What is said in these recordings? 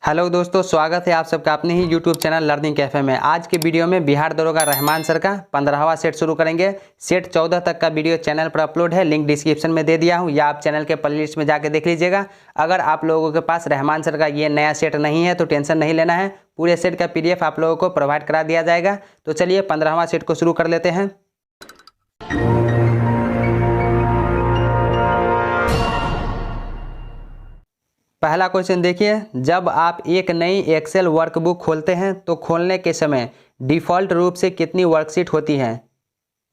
Hello दोस्तों, स्वागत है आप सबका अपने ही यूट्यूब चैनल लर्निंग कैफे में। आज के वीडियो में बिहार दरोगा रहमान सर का 15वां सेट शुरू करेंगे। सेट 14 तक का वीडियो चैनल पर अपलोड है, लिंक डिस्क्रिप्शन में दे दिया हूं, या आप चैनल के प्लेलिस्ट में जाके देख लीजिएगा। अगर आप लोगों के पास रहमान सर का ये नया सेट नहीं है तो टेंशन नहीं लेना है, पूरे सेट का PDF आप लोगों को प्रोवाइड करा दिया जाएगा। तो चलिए 15वां सेट को शुरू कर लेते हैं। पहला क्वेश्चन देखिए, जब आप एक नई एक्सेल वर्कबुक खोलते हैं तो खोलने के समय डिफ़ॉल्ट रूप से कितनी वर्कशीट होती हैं?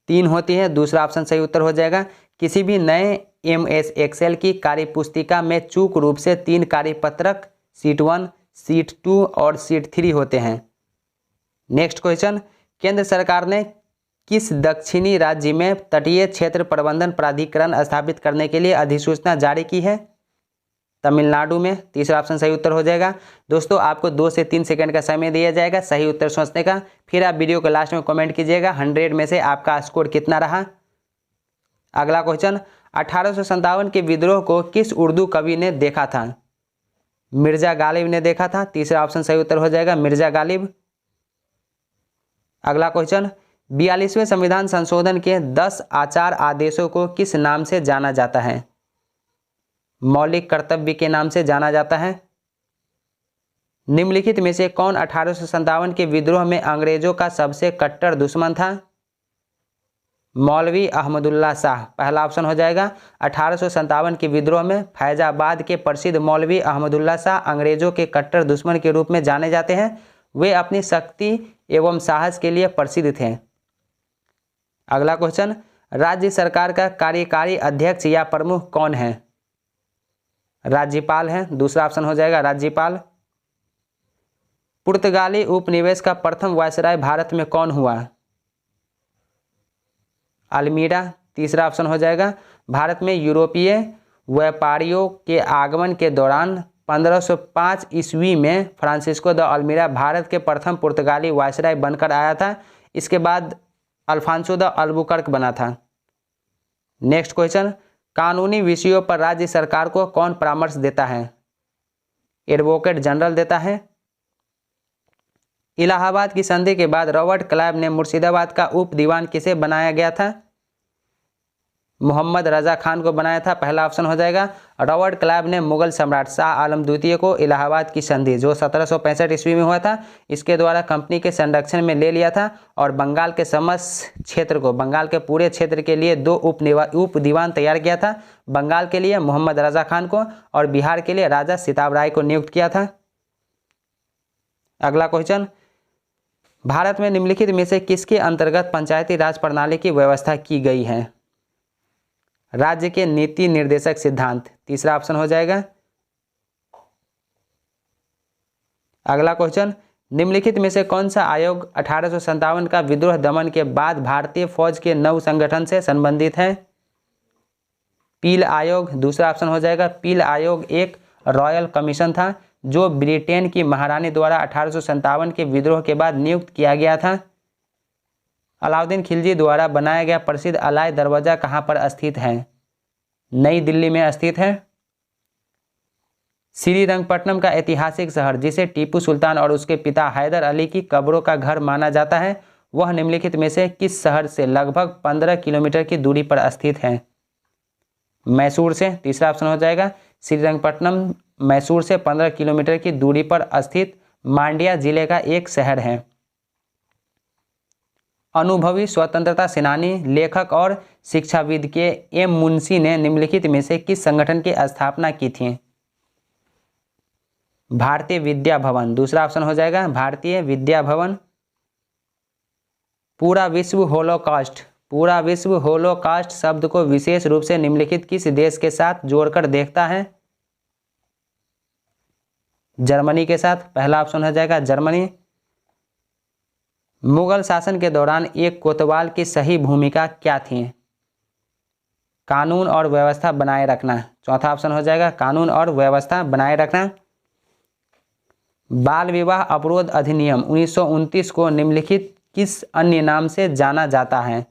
3 होती है, दूसरा ऑप्शन सही उत्तर हो जाएगा। किसी भी नए MS एक्सेल की कार्यपुस्तिका में चूक रूप से 3 कार्यपत्रक शीट 1, शीट 2 और शीट 3 होते हैं। नेक्स्ट क्वेश्चन, केंद्र सरकार ने किस दक्षिणी राज्य में तटीय क्षेत्र प्रबंधन प्राधिकरण स्थापित करने के लिए अधिसूचना जारी की है? तमिलनाडु में। तीसरा ऑप्शन सही उत्तर हो जाएगा। दोस्तों, आपको 2 से 3 सेकंड का समय दिया जाएगा सही उत्तर सोचने का, फिर आप वीडियो के लास्ट में कमेंट कीजिएगा 100 में से आपका स्कोर कितना रहा। अगला क्वेश्चन, 1857 के विद्रोह को किस उर्दू कवि ने देखा था? मिर्जा गालिब ने देखा था। तीसरा ऑप्शन सही उत्तर हो जाएगा, मिर्जा गालिब। अगला क्वेश्चन, 42वें संविधान संशोधन के 10 आचार आदेशों को किस नाम से जाना जाता है? मौलिक कर्तव्य के नाम से जाना जाता है। निम्नलिखित में से कौन 1857 के विद्रोह में अंग्रेजों का सबसे कट्टर दुश्मन था? मौलवी अहमदुल्ला शाह। पहला ऑप्शन हो जाएगा। 1857 के विद्रोह में फैजाबाद के प्रसिद्ध मौलवी अहमदुल्ला शाह अंग्रेजों के कट्टर दुश्मन के रूप में जाने जाते हैं। वे अपनी शक्ति एवं साहस के लिए प्रसिद्ध थे। अगला क्वेश्चन, राज्य सरकार का कार्यकारी अध्यक्ष या प्रमुख कौन है? राज्यपाल है। दूसरा ऑप्शन हो जाएगा, राज्यपाल। पुर्तगाली उपनिवेश का प्रथम वायसराय भारत में कौन हुआ? अल्मीडा। तीसरा ऑप्शन हो जाएगा। भारत में यूरोपीय व्यापारियों के आगमन के दौरान 1505 ईस्वी में फ्रांसिस्को द अल्मीडा भारत के प्रथम पुर्तगाली वायसराय बनकर आया था। इसके बाद अल्फांसो द अल्बुकर्क बना था। नेक्स्ट क्वेश्चन, कानूनी विषयों पर राज्य सरकार को कौन परामर्श देता है? एडवोकेट जनरल देता है। इलाहाबाद की संधि के बाद रॉबर्ट क्लाइव ने मुर्शिदाबाद का उप दीवान किसे बनाया गया था? मोहम्मद रजा खान को बनाया था। पहला ऑप्शन हो जाएगा। रॉबर्ट क्लाइव ने मुगल सम्राट शाह आलम द्वितीय को इलाहाबाद की संधि जो 1765 ईस्वी में हुआ था इसके द्वारा कंपनी के संरक्षण में ले लिया था, और बंगाल के समस्त क्षेत्र को, बंगाल के पूरे क्षेत्र के लिए 2 उप दीवान तैयार किया था। बंगाल के लिए मोहम्मद रजा खान को और बिहार के लिए राजा सिताब राय को नियुक्त किया था। अगला क्वेश्चन, भारत में निम्नलिखित में से किसके अंतर्गत पंचायती राज प्रणाली की व्यवस्था की गई है? राज्य के नीति निर्देशक सिद्धांत। तीसरा ऑप्शन हो जाएगा। अगला क्वेश्चन, निम्नलिखित में से कौन सा आयोग 1857 का विद्रोह दमन के बाद भारतीय फौज के नव संगठन से संबंधित है? पील आयोग। दूसरा ऑप्शन हो जाएगा। पील आयोग एक रॉयल कमीशन था जो ब्रिटेन की महारानी द्वारा 1857 के विद्रोह के बाद नियुक्त किया गया था। अलाउद्दीन खिलजी द्वारा बनाया गया प्रसिद्ध अलाई दरवाजा कहाँ पर स्थित है? नई दिल्ली में स्थित है। श्रीरंगपट्टनम का ऐतिहासिक शहर जिसे टीपू सुल्तान और उसके पिता हैदर अली की कब्रों का घर माना जाता है, वह निम्नलिखित में से किस शहर से लगभग 15 किलोमीटर की दूरी पर स्थित है? मैसूर से। तीसरा ऑप्शन हो जाएगा। श्रीरंगपट्टनम मैसूर से 15 किलोमीटर की दूरी पर स्थित मांड्या जिले का एक शहर है। अनुभवी स्वतंत्रता सेनानी, लेखक और शिक्षाविद के M मुंशी ने निम्नलिखित में से किस संगठन की स्थापना की थी? भारतीय विद्या भवन। दूसरा ऑप्शन हो जाएगा, भारतीय विद्या भवन। पूरा विश्व होलोकॉस्ट। पूरा विश्व होलोकॉस्ट शब्द को विशेष रूप से निम्नलिखित किस देश के साथ जोड़कर देखता है? जर्मनी के साथ। पहला ऑप्शन हो जाएगा, जर्मनी। मुगल शासन के दौरान एक कोतवाल की सही भूमिका क्या थी? कानून और व्यवस्था बनाए रखना। चौथा ऑप्शन हो जाएगा, कानून और व्यवस्था बनाए रखना। बाल विवाह अवरोध अधिनियम 1929 को निम्नलिखित किस अन्य नाम से जाना जाता है?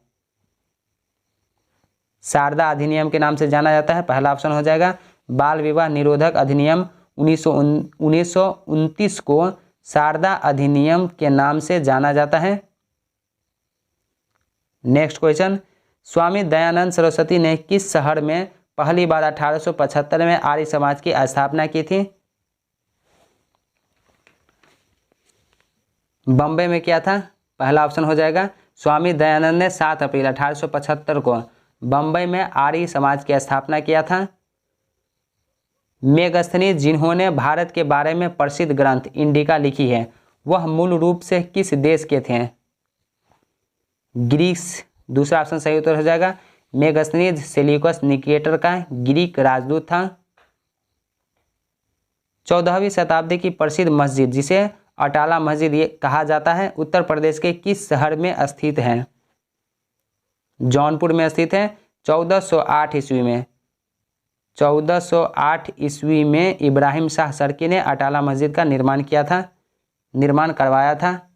शारदा अधिनियम के नाम से जाना जाता है। पहला ऑप्शन हो जाएगा। बाल विवाह निरोधक अधिनियम 1929 को शारदा अधिनियम के नाम से जाना जाता है। नेक्स्ट क्वेश्चन, स्वामी दयानंद सरस्वती ने किस शहर में पहली बार 1875 में आर्य समाज की स्थापना की थी? बम्बई में किया था, पहला ऑप्शन हो जाएगा। स्वामी दयानंद ने 7 अप्रैल 1875 को बम्बई में आर्य समाज की स्थापना किया था। मेगस्थनीज जिन्होंने भारत के बारे में प्रसिद्ध ग्रंथ इंडिका लिखी है, वह मूल रूप से किस देश के थे? ग्रीस, दूसरा ऑप्शन सही उत्तर हो जाएगा। मेगस्थनीज सेल्यूकस निकेटर का ग्रीक राजदूत था। 14वीं शताब्दी की प्रसिद्ध मस्जिद जिसे अटाला मस्जिद ये कहा जाता है, उत्तर प्रदेश के किस शहर में स्थित है? जौनपुर में स्थित है। 1408 ईस्वी में 1408 ईस्वी में इब्राहिम शाह सर्की ने अटाला मस्जिद का निर्माण करवाया था।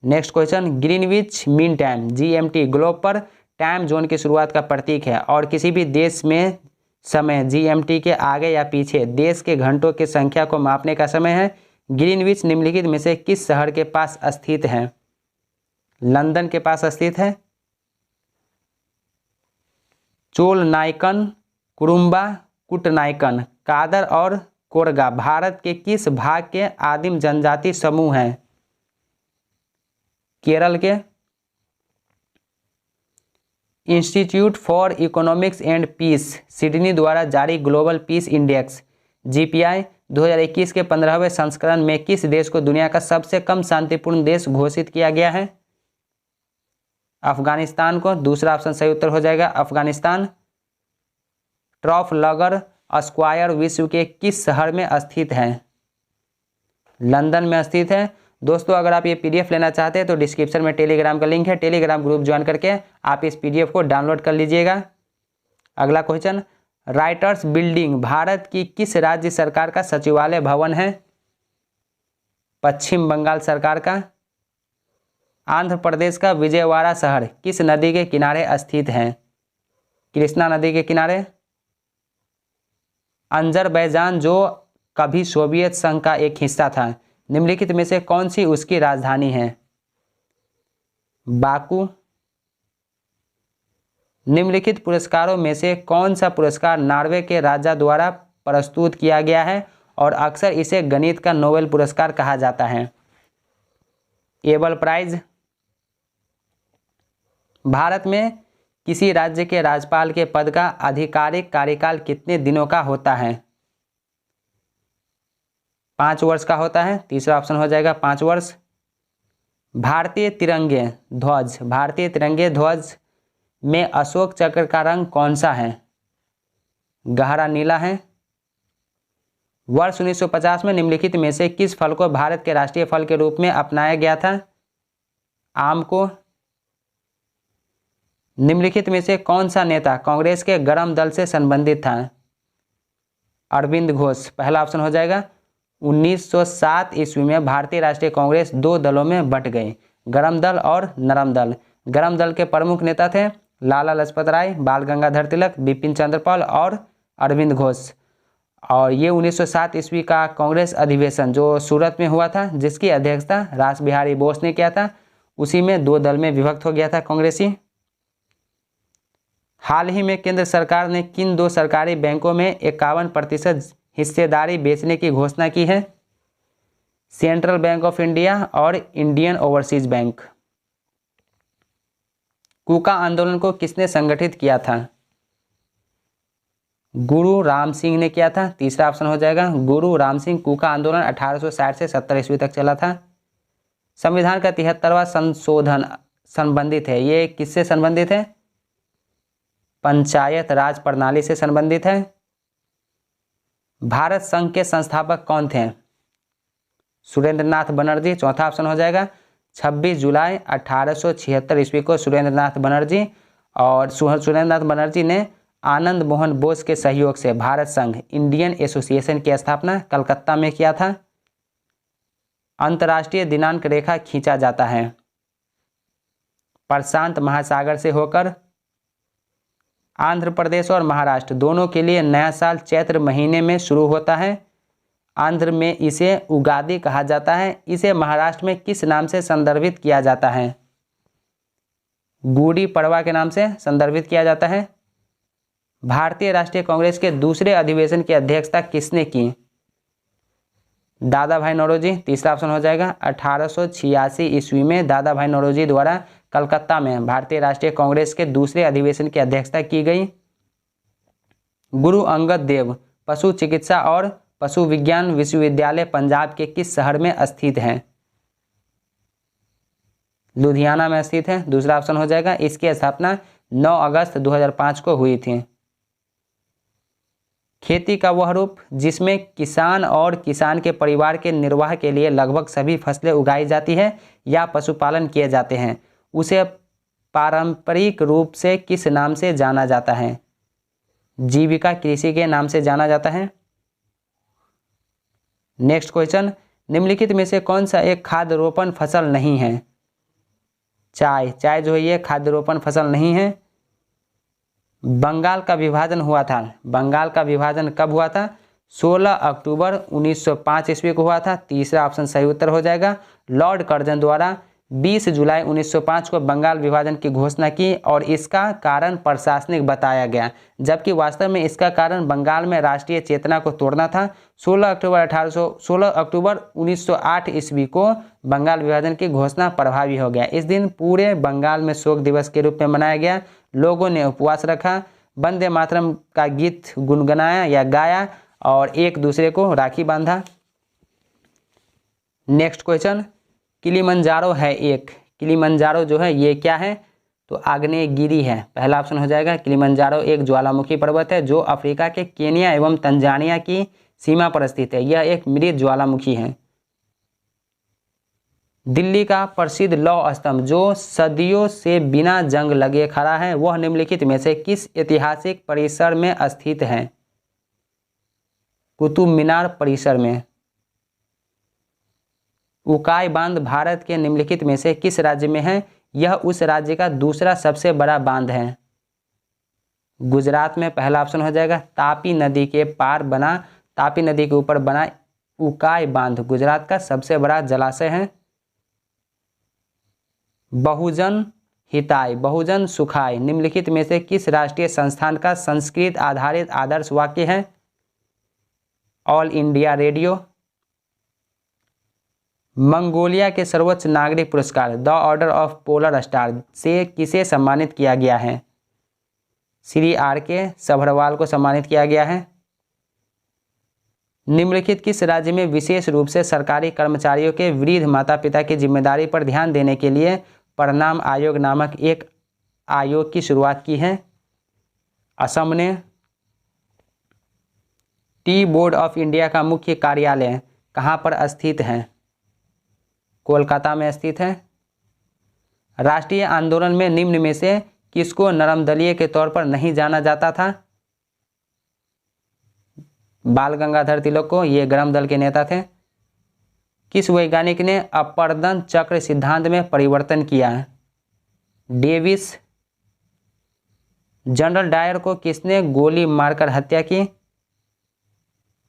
Next question, Greenwich mean time GMT globe पर टाइम जोन की शुरुआत का प्रतीक है और किसी भी देश में समय GMT के आगे या पीछे देश के घंटों की संख्या को मापने का समय है। ग्रीनविच निम्नलिखित में से किस शहर के पास स्थित है? लंदन के पास स्थित है। चोलनाइकन, कुरुम्बा, कुटनाइकन, कादर और कोरगा भारत के किस भाग के आदिम जनजाति समूह हैं? केरल के। Institute for economics and peace Sydney द्वारा जारी ग्लोबल पीस इंडेक्स GPI 2021 के 15वें संस्करण में किस देश को दुनिया का सबसे कम शांतिपूर्ण देश घोषित किया गया है? अफगानिस्तान को, दूसरा ऑप्शन सही उत्तर हो जाएगा अफगानिस्तान। ट्राफलगर स्क्वायर विश्व के किस शहर में स्थित है? लंदन में स्थित है। दोस्तों, अगर आप ये PDF लेना चाहते हैं तो डिस्क्रिप्शन में टेलीग्राम का लिंक है, टेलीग्राम ग्रुप ज्वाइन करके आप इस PDF को डाउनलोड कर लीजिएगा। अगला क्वेश्चन, राइटर्स बिल्डिंग भारत की किस राज्य सरकार का सचिवालय भवन है? पश्चिम बंगाल सरकार का। आंध्र प्रदेश का विजयवाड़ा शहर किस नदी के किनारे स्थित है? कृष्णा नदी के किनारे। अजरबैजान जो कभी सोवियत संघ का एक हिस्सा था, निम्नलिखित में से कौन सी उसकी राजधानी है? बाकू। निम्नलिखित पुरस्कारों में से कौन सा पुरस्कार नॉर्वे के राजा द्वारा प्रस्तुत किया गया है और अक्सर इसे गणित का नोबेल पुरस्कार कहा जाता है? Abel prize. भारत में किसी राज्य के राज्यपाल के पद का आधिकारिक कार्यकाल कितने दिनों का होता है? 5 वर्ष का होता है, तीसरा ऑप्शन हो जाएगा 5 वर्ष। भारतीय तिरंगे ध्वज में अशोक चक्र का रंग कौन सा है? गहरा नीला है। वर्ष 1950 में निम्नलिखित में से किस फल को भारत के राष्ट्रीय फल के रूप में अपनाया गया था? आम को। निम्नलिखित में से कौन सा नेता कांग्रेस के गरम दल से संबंधित था? अरविंद घोष, पहला ऑप्शन हो जाएगा। 1907 ईस्वी में भारतीय राष्ट्रीय कांग्रेस 2 दलों में बंट गई, गरम दल और नरम दल। गरम दल के प्रमुख नेता थे लाला लजपत राय, बाल गंगाधर तिलक, बिपिन चंद्र पाल और अरविंद घोष। और ये 1907 ईस्वी का कांग्रेस अधिवेशन जो सूरत में हुआ था, जिसकी अध्यक्षता रास बिहारी बोस ने किया था, उसी में 2 दल में विभक्त हो गया था कांग्रेसी। हाल ही में केंद्र सरकार ने किन 2 सरकारी बैंकों में 51% हिस्सेदारी बेचने की घोषणा की है? सेंट्रल बैंक ऑफ इंडिया और इंडियन ओवरसीज बैंक। कूका आंदोलन को किसने संगठित किया था? गुरु राम सिंह ने किया था, तीसरा ऑप्शन हो जाएगा गुरु राम सिंह। कूका आंदोलन 1860 से 70 ईस्वी तक चला था। संविधान का 73वां संशोधन संबंधित है, ये किससे संबंधित है? पंचायत राज प्रणाली से संबंधित है। भारत संघ के संस्थापक कौन थे? सुरेंद्रनाथ बनर्जी, चौथा ऑप्शन हो जाएगा। 26 जुलाई 1876 ईस्वी को सुरेंद्रनाथ बनर्जी ने आनंद मोहन बोस के सहयोग से भारत संघ इंडियन एसोसिएशन की स्थापना कलकत्ता में किया था। अंतर्राष्ट्रीय दिनांक रेखा खींचा जाता है प्रशांत महासागर से होकर। आंध्र प्रदेश और महाराष्ट्र दोनों के लिए नया साल चैत्र महीने में शुरू होता है। आंध्र में इसे उगादी कहा जाता है। इसे महाराष्ट्र में किस नाम से संदर्भित किया जाता है? गुड़ी पड़वा के नाम से संदर्भित किया जाता है। भारतीय राष्ट्रीय कांग्रेस के दूसरे अधिवेशन की अध्यक्षता किसने की? दादा भाई नौरोजी, तीसरा ऑप्शन हो जाएगा। 1886 ईस्वी में दादा भाई नौरोजी द्वारा कलकत्ता में भारतीय राष्ट्रीय कांग्रेस के दूसरे अधिवेशन की अध्यक्षता की गई। गुरु अंगद देव पशु चिकित्सा और पशु विज्ञान विश्वविद्यालय पंजाब के किस शहर में स्थित है? लुधियाना में स्थित है, दूसरा ऑप्शन हो जाएगा। इसकी स्थापना 9 अगस्त 2005 को हुई थी। खेती का वह रूप जिसमें किसान और किसान के परिवार के निर्वाह के लिए लगभग सभी फसलें उगाई जाती है या पशुपालन किए जाते हैं, उसे पारंपरिक रूप से किस नाम से जाना जाता है? जीविका कृषि के नाम से जाना जाता है। नेक्स्ट क्वेश्चन, निम्नलिखित में से कौन सा एक खाद्य रोपण फसल नहीं है? चाय, चाय जो है ये खाद्य रोपण फसल नहीं है। बंगाल का विभाजन हुआ था, बंगाल का विभाजन कब हुआ था? 16 अक्टूबर 1905 ईस्वी को हुआ था, तीसरा ऑप्शन सही उत्तर हो जाएगा। लॉर्ड कर्जन द्वारा 20 जुलाई 1905 को बंगाल विभाजन की घोषणा की और इसका कारण प्रशासनिक बताया गया, जबकि वास्तव में इसका कारण बंगाल में राष्ट्रीय चेतना को तोड़ना था। 16 अक्टूबर 1908 ईस्वी को बंगाल विभाजन की घोषणा प्रभावी हो गया। इस दिन पूरे बंगाल में शोक दिवस के रूप में मनाया गया। लोगों ने उपवास रखा, वंदे मातरम का गीत गुनगुनाया या गाया और एक दूसरे को राखी बांधा। नेक्स्ट क्वेश्चन, किलिमंजारो है एक, किलिमंजारो जो है ये क्या है? तो आग्नेयगिरी है, पहला ऑप्शन हो जाएगा। किलिमंजारो एक ज्वालामुखी पर्वत है जो अफ्रीका के केनिया एवं तंजानिया की सीमा पर स्थित है। यह एक मृत ज्वालामुखी है। दिल्ली का प्रसिद्ध लौह स्तंभ जो सदियों से बिना जंग लगे खड़ा है, वह निम्नलिखित में से किस ऐतिहासिक परिसर में स्थित है? कुतुब मीनार परिसर में। उकाई बांध भारत के निम्नलिखित में से किस राज्य में है? यह उस राज्य का दूसरा सबसे बड़ा बांध है। गुजरात में, पहला ऑप्शन हो जाएगा। तापी नदी के पार बना, तापी नदी के ऊपर बना उकाई बांध गुजरात का सबसे बड़ा जलाशय है। बहुजन हिताय बहुजन सुखाय निम्नलिखित में से किस राष्ट्रीय संस्थान का संस्कृत आधारित आदर्श वाक्य है? All India radio. मंगोलिया के सर्वोच्च नागरिक पुरस्कार the order of polar star से किसे सम्मानित किया गया है? श्री R.K. सभरवाल को सम्मानित किया गया है। निम्नलिखित किस राज्य में विशेष रूप से सरकारी कर्मचारियों के वृद्ध माता पिता की जिम्मेदारी पर ध्यान देने के लिए परिणाम आयोग नामक एक आयोग की शुरुआत की है? असम ने। टी बोर्ड ऑफ इंडिया का मुख्य कार्यालय कहाँ पर स्थित है? कोलकाता में स्थित है। राष्ट्रीय आंदोलन में निम्न में से किसको नरमदलीय के तौर पर नहीं जाना जाता था? बाल गंगाधर तिलक को, ये गरम दल के नेता थे। किस वैज्ञानिक ने अपर्दन चक्र सिद्धांत में परिवर्तन किया है? डेविस। जनरल डायर को किसने गोली मारकर हत्या की?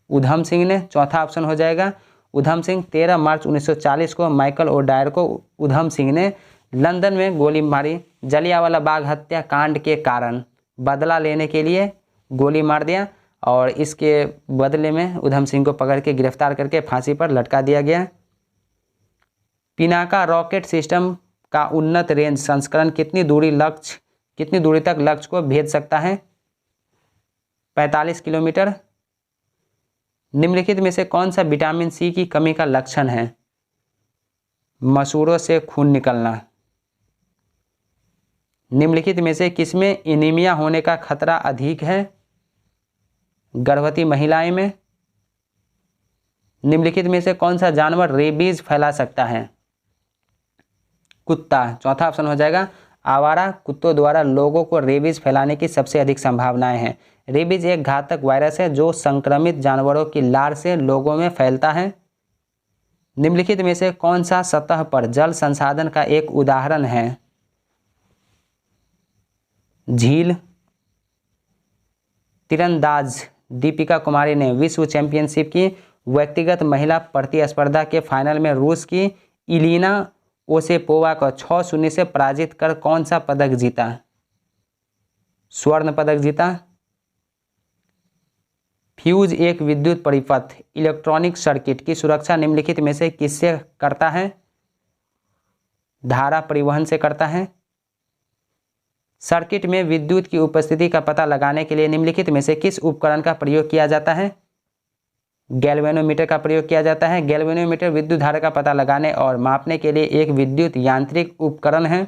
उधम सिंह ने, चौथा ऑप्शन हो जाएगा। उधम सिंह 13 मार्च 1940 को माइकल ओ डायर को उधम सिंह ने लंदन में गोली मारी। जलियांवाला बाग हत्याकांड के कारण बदला लेने के लिए गोली मार दिया और इसके बदले में उधम सिंह को पकड़ के गिरफ्तार करके फांसी पर लटका दिया गया। पिनाका रॉकेट सिस्टम का उन्नत रेंज संस्करण कितनी दूरी तक लक्ष्य को भेज सकता है? 45 किलोमीटर। निम्नलिखित में से कौन सा विटामिन सी की कमी का लक्षण है? मसूड़ों से खून निकलना। निम्नलिखित में से किसमें एनीमिया होने का खतरा अधिक है? गर्भवती महिलाएं में। निम्नलिखित में से कौन सा जानवर रेबीज फैला सकता है? कुत्ता, चौथा ऑप्शन हो जाएगा। आवारा कुत्तों द्वारा लोगों को रेबीज फैलाने की सबसे अधिक संभावनाएं हैं। रेबीज एक घातक वायरस है जो संक्रमित जानवरों की लार से लोगों में फैलता है। निम्नलिखित में से कौन सा सतह पर जल संसाधन का एक उदाहरण है? झील। तीरंदाज दीपिका कुमारी ने विश्व चैंपियनशिप की व्यक्तिगत महिला प्रतिस्पर्धा के फाइनल में रूस की इलिना ओसेपोवा को 6-0 से पराजित कर कौन सा पदक जीता? स्वर्ण पदक जीता। फ्यूज एक विद्युत परिपथ इलेक्ट्रॉनिक सर्किट की सुरक्षा निम्नलिखित में से किससे करता है? धारा परिवहन से करता है। सर्किट में विद्युत की उपस्थिति का पता लगाने के लिए निम्नलिखित में से किस उपकरण का प्रयोग किया जाता है? गैल्वेनोमीटर का प्रयोग किया जाता है। गैल्वेनोमीटर विद्युत धारा का पता लगाने और मापने के लिए एक विद्युत यांत्रिक उपकरण है।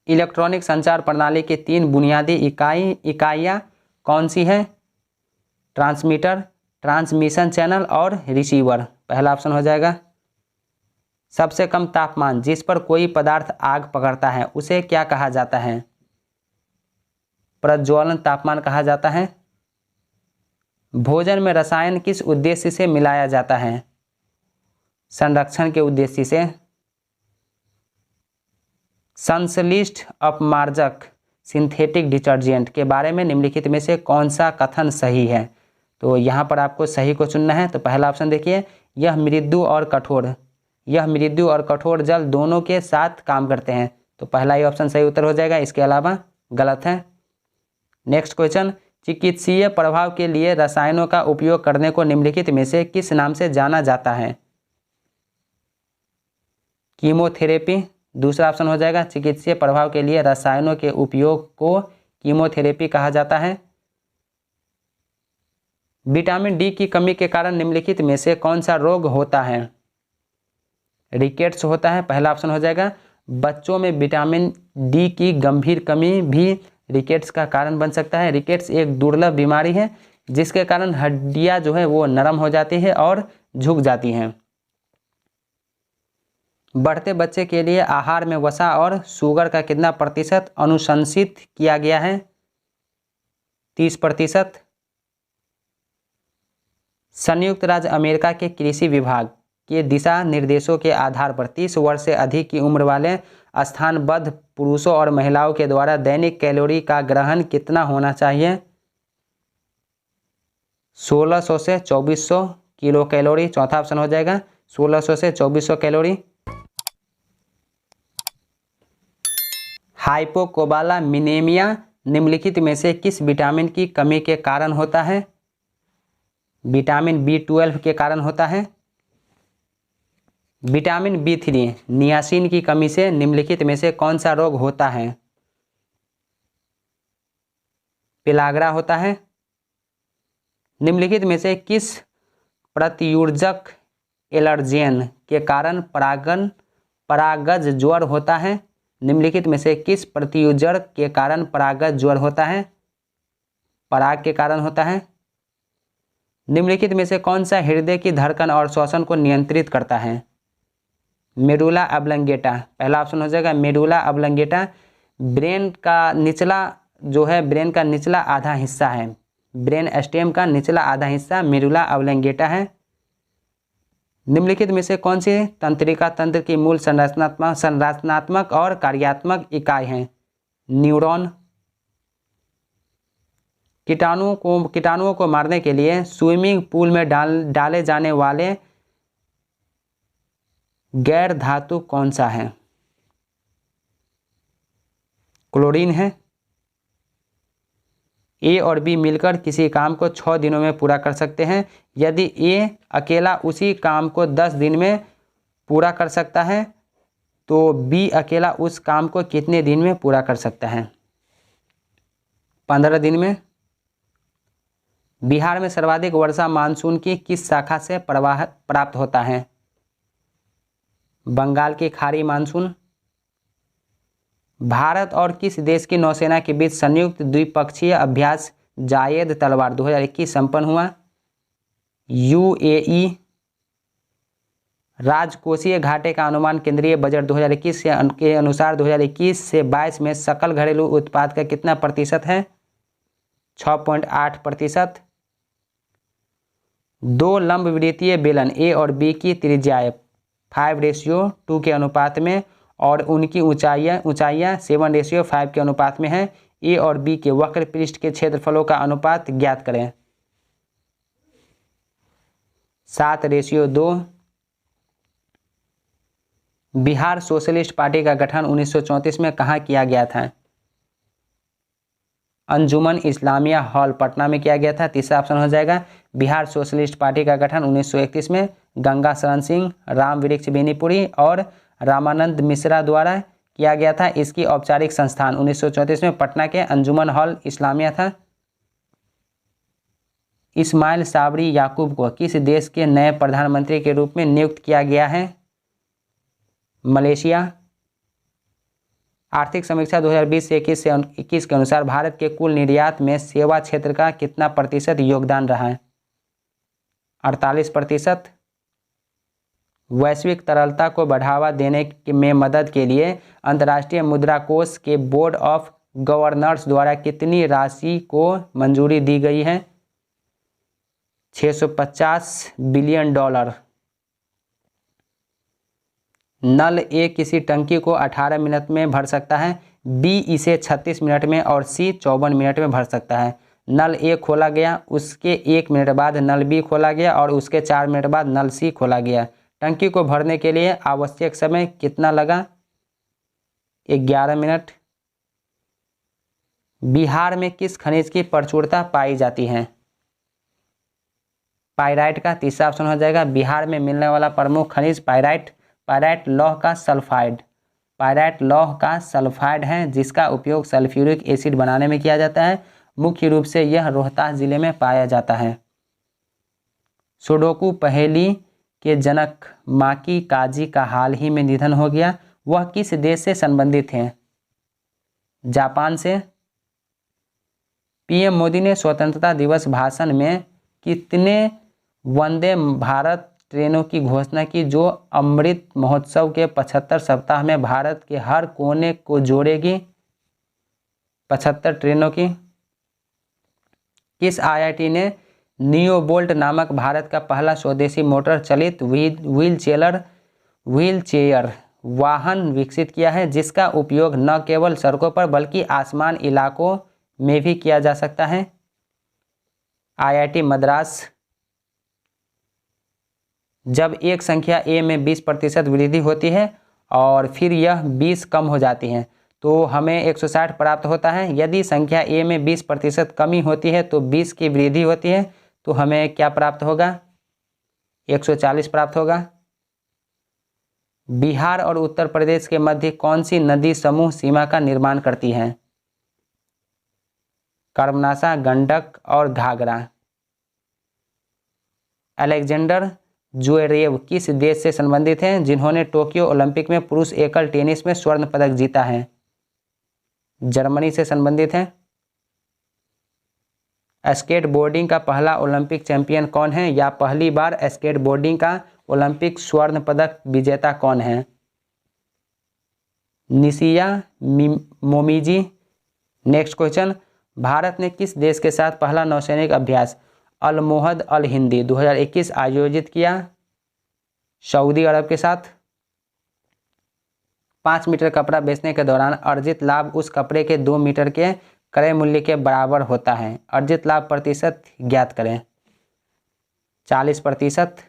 इलेक्ट्रॉनिक संचार प्रणाली की 3 बुनियादी इकाइयाँ कौन सी हैं? ट्रांसमीटर, ट्रांसमिशन चैनल और रिसीवर। पहला ऑप्शन हो जाएगा। सबसे कम तापमान जिस पर कोई पदार्थ आग पकड़ता है उसे क्या कहा जाता है? प्रज्वलन तापमान कहा जाता है। भोजन में रसायन किस उद्देश्य से मिलाया जाता है? संरक्षण के उद्देश्य से। संश्लिष्ट अपमार्जक सिंथेटिक डिटर्जेंट के बारे में निम्नलिखित में से कौन सा कथन सही है? तो यहाँ पर आपको सही को चुनना है। तो पहला ऑप्शन देखिए, यह मृदु और कठोर जल दोनों के साथ काम करते हैं। तो पहला ही ऑप्शन सही उत्तर हो जाएगा, इसके अलावा गलत है। नेक्स्ट क्वेश्चन, चिकित्सीय प्रभाव के लिए रसायनों का उपयोग करने को निम्नलिखित में से किस नाम से जाना जाता है? कीमोथेरेपी। दूसरा ऑप्शन हो जाएगा, चिकित्सीय प्रभाव के लिए रसायनों के उपयोग को कीमोथेरेपी कहा जाता है। विटामिन डी की कमी के कारण निम्नलिखित में से कौन सा रोग होता है? रिकेट्स होता है। पहला ऑप्शन हो जाएगा। बच्चों में विटामिन डी की गंभीर कमी भी रिकेट्स का कारण बन सकता है। रिकेट्स एक दुर्लभ बीमारी है जिसके कारण हड्डियां जो है वो नरम हो जाती है और झुक जाती हैं। बढ़ते बच्चे के लिए आहार में वसा और शुगर का कितना प्रतिशत अनुशंसित किया गया है? 30%। संयुक्त राज्य अमेरिका के कृषि विभाग के दिशा निर्देशों के आधार पर 30 वर्ष से अधिक की उम्र वाले स्थानबद्ध पुरुषों और महिलाओं के द्वारा दैनिक कैलोरी का ग्रहण कितना होना चाहिए? 1600 से 2400 किलो कैलोरी। चौथा ऑप्शन हो जाएगा, 1600 से 2400 कैलोरी। हाइपोकोबालामिनेमिया निम्नलिखित में से किस विटामिन की कमी के कारण होता है? विटामिन B12 के कारण होता है। विटामिन B3 नियासिन की कमी से निम्नलिखित में से कौन सा रोग होता है? पेलाग्रा होता है। निम्नलिखित में से किस प्रतियूरजक एलर्जेन के कारण परागज ज्वर होता है? निम्नलिखित में से किस प्रतियूजक के कारण परागज ज्वर होता है? पराग के कारण होता है। निम्नलिखित में से कौन सा हृदय की धड़कन और श्वसन को नियंत्रित करता है? Medulla oblongata. पहला ऑप्शन हो जाएगा मेडुला ऑब्लंगेटा। ब्रेन का निचला आधा हिस्सा है। ब्रेन स्टेम का निचला आधा हिस्सा मेडुला ऑब्लंगेटा है। निम्नलिखित में से कौन सी तंत्रिका तंत्र की मूल संरचनात्मक और कार्यात्मक इकाई है? न्यूरॉन। कीटाणुओं को मारने के लिए स्विमिंग पूल में डाले जाने वाले गैर धातु कौन सा है? क्लोरीन है। ए और बी मिलकर किसी काम को 6 दिनों में पूरा कर सकते हैं। यदि ए अकेला उसी काम को 10 दिन में पूरा कर सकता है तो बी अकेला उस काम को कितने दिन में पूरा कर सकता है? 15 दिन में। बिहार में सर्वाधिक वर्षा मानसून की किस शाखा से प्राप्त होता है? बंगाल की खाड़ी मानसून। भारत और किस देश की नौसेना के बीच संयुक्त द्विपक्षीय अभ्यास जायद तलवार 2021 संपन्न हुआ? UAE। राजकोषीय घाटे का अनुमान केंद्रीय बजट 2021 के अनुसार 2021 से 22 में सकल घरेलू उत्पाद का कितना प्रतिशत है? 6.8%। 2 लंबवृत्तीय बेलन ए और बी की त्रिज्याएं 5:2 के अनुपात में और उनकी ऊंचाइयां 7:5 के अनुपात में है। ए और बी के वक्र पृष्ठ के क्षेत्रफलों का अनुपात ज्ञात करें। 7:2। बिहार सोशलिस्ट पार्टी का गठन 1934 में कहाँ किया गया था? अंजुमन इस्लामिया हॉल पटना में किया गया था। तीसरा ऑप्शन हो जाएगा बिहार सोशलिस्ट पार्टी का गठन 1931 में गंगा शरण सिंह, राम वृक्ष बेनीपुरी और रामानंद मिश्रा द्वारा किया गया था। इसकी औपचारिक संस्थान 1934 में पटना के अंजुमन हॉल इस्लामिया था। इस्माइल साबरी याकूब को किस देश के नए प्रधानमंत्री के रूप में नियुक्त किया गया है? मलेशिया। आर्थिक समीक्षा 2020 से 21 के अनुसार भारत के कुल निर्यात में सेवा क्षेत्र का कितना प्रतिशत योगदान रहा है? 48%। वैश्विक तरलता को बढ़ावा देने में मदद के लिए अंतर्राष्ट्रीय मुद्रा कोष के बोर्ड ऑफ गवर्नर्स द्वारा कितनी राशि को मंजूरी दी गई है? 650 बिलियन डॉलर। नल ए किसी टंकी को 18 मिनट में भर सकता है, बी इसे 36 मिनट में और सी 54 मिनट में भर सकता है। नल ए खोला गया, उसके 1 मिनट बाद नल बी खोला गया और उसके 4 मिनट बाद नल सी खोला गया। टंकी को भरने के लिए आवश्यक समय कितना लगा? 11 मिनट। बिहार में किस खनिज की प्रचुरता पाई जाती है? पाइराइट का। तीसरा ऑप्शन हो जाएगा बिहार में मिलने वाला प्रमुख खनिज पाइराइट। पाइराइट लौह का सल्फाइड। पाइराइट लौह का सल्फाइड है जिसका उपयोग सल्फ्यूरिक एसिड बनाने में किया जाता है। मुख्य रूप से यह रोहतास जिले में पाया जाता है। सुडोकू पहेली के जनक माकी काजी का हाल ही में निधन हो गया। वह किस देश से संबंधित हैं? जापान से। पीएम मोदी ने स्वतंत्रता दिवस भाषण में कितने वंदे भारत ट्रेनों की घोषणा की जो अमृत महोत्सव के 75 सप्ताह में भारत के हर कोने को जोड़ेगी? 75 ट्रेनों की। किस आईआईटी ने नियोबोल्ट नामक भारत का पहला स्वदेशी मोटर चलित व्हीलचेयर वाहन विकसित किया है जिसका उपयोग न केवल सड़कों पर बल्कि आसमान इलाकों में भी किया जा सकता है? आईआईटी मद्रास। जब एक संख्या a में 20% वृद्धि होती है और फिर यह 20 कम हो जाती है तो हमें 160 प्राप्त होता है। यदि संख्या a में 20% कमी होती है तो 20 की वृद्धि होती है तो हमें क्या प्राप्त होगा? 140 प्राप्त होगा। बिहार और उत्तर प्रदेश के मध्य कौन सी नदी समूह सीमा का निर्माण करती है? कर्मनाशा, गंडक और घाघरा। अलेक्जेंडर ज्वेरेव किस देश से संबंधित हैं जिन्होंने टोक्यो ओलंपिक में पुरुष एकल टेनिस में स्वर्ण पदक जीता है? जर्मनी से संबंधित हैं। स्केटबोर्डिंग का पहला ओलंपिक चैंपियन कौन है या पहली बार स्केटबोर्डिंग का ओलंपिक स्वर्ण पदक विजेता कौन है? निशिया मोमिजी। नेक्स्ट क्वेश्चन, भारत ने किस देश के साथ पहला नौसैनिक अभ्यास अलमोहद अल हिंदी 2021 आयोजित किया? सऊदी अरब के साथ। 5 मीटर कपड़ा बेचने के दौरान अर्जित लाभ उस कपड़े के 2 मीटर के क्रय मूल्य के बराबर होता है। अर्जित लाभ प्रतिशत ज्ञात करें। 40%।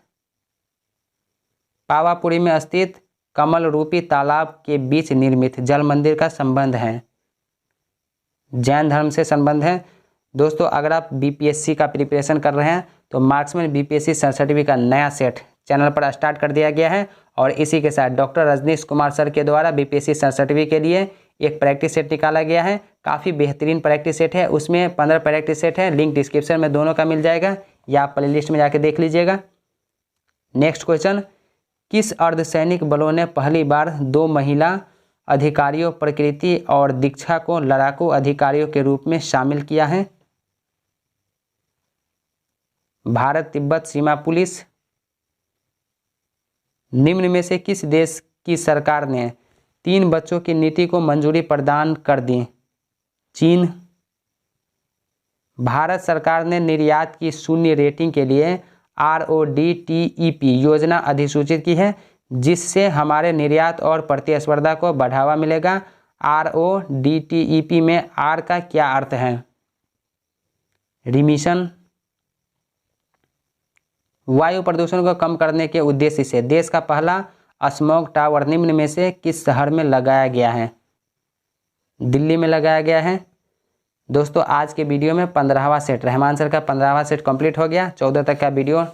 पावापुरी में स्थित कमल रूपी तालाब के बीच निर्मित जल मंदिर का संबंध है? जैन धर्म से संबंध है। दोस्तों अगर आप बीपीएससी का प्रिपरेशन कर रहे हैं तो मार्क्समैन बीपीएससी 67 का नया सेट चैनल पर स्टार्ट कर दिया गया है और इसी के साथ डॉक्टर रजनीश कुमार सर के द्वारा बीपीएससी 67 के लिए एक प्रैक्टिस सेट निकाला गया है। काफ़ी बेहतरीन प्रैक्टिस सेट है, उसमें 15 प्रैक्टिस सेट है। लिंक डिस्क्रिप्शन में दोनों का मिल जाएगा या आप प्लेलिस्ट में जाके देख लीजिएगा। नेक्स्ट क्वेश्चन, किस अर्धसैनिक बलों ने पहली बार 2 महिला अधिकारियों प्रकृति और दीक्षा को लड़ाकू अधिकारियों के रूप में शामिल किया है? भारत तिब्बत सीमा पुलिस। निम्न में से किस देश की सरकार ने 3 बच्चों की नीति को मंजूरी प्रदान कर दी? चीन। भारत सरकार ने निर्यात की शून्य रेटिंग के लिए RODTEP योजना अधिसूचित की है जिससे हमारे निर्यात और प्रतिस्पर्धा को बढ़ावा मिलेगा। RODTEP में R का क्या अर्थ है? रिमिशन। वायु प्रदूषण को कम करने के उद्देश्य से देश का पहला स्मॉग टावर निम्न में से किस शहर में लगाया गया है? दिल्ली में लगाया गया है। दोस्तों आज के वीडियो में 15वां सेट रहमान सर का 15वां सेट कंप्लीट हो गया। 14 तक का वीडियो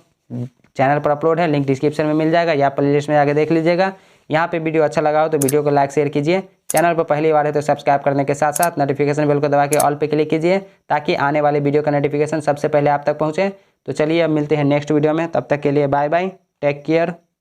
चैनल पर अपलोड है, लिंक डिस्क्रिप्शन में मिल जाएगा या प्लेलिस्ट में जाकर देख लीजिएगा। यहाँ पे वीडियो अच्छा लगा हो तो वीडियो को लाइक शेयर कीजिए। चैनल पर पहली बार है तो सब्सक्राइब करने के साथ साथ नोटिफिकेशन बेल को दबा के ऑल पे क्लिक कीजिए ताकि आने वाले वीडियो का नोटिफिकेशन सबसे पहले आप तक पहुँचे। तो चलिए अब मिलते हैं नेक्स्ट वीडियो में, तब तक के लिए बाय बाय, टेक केयर।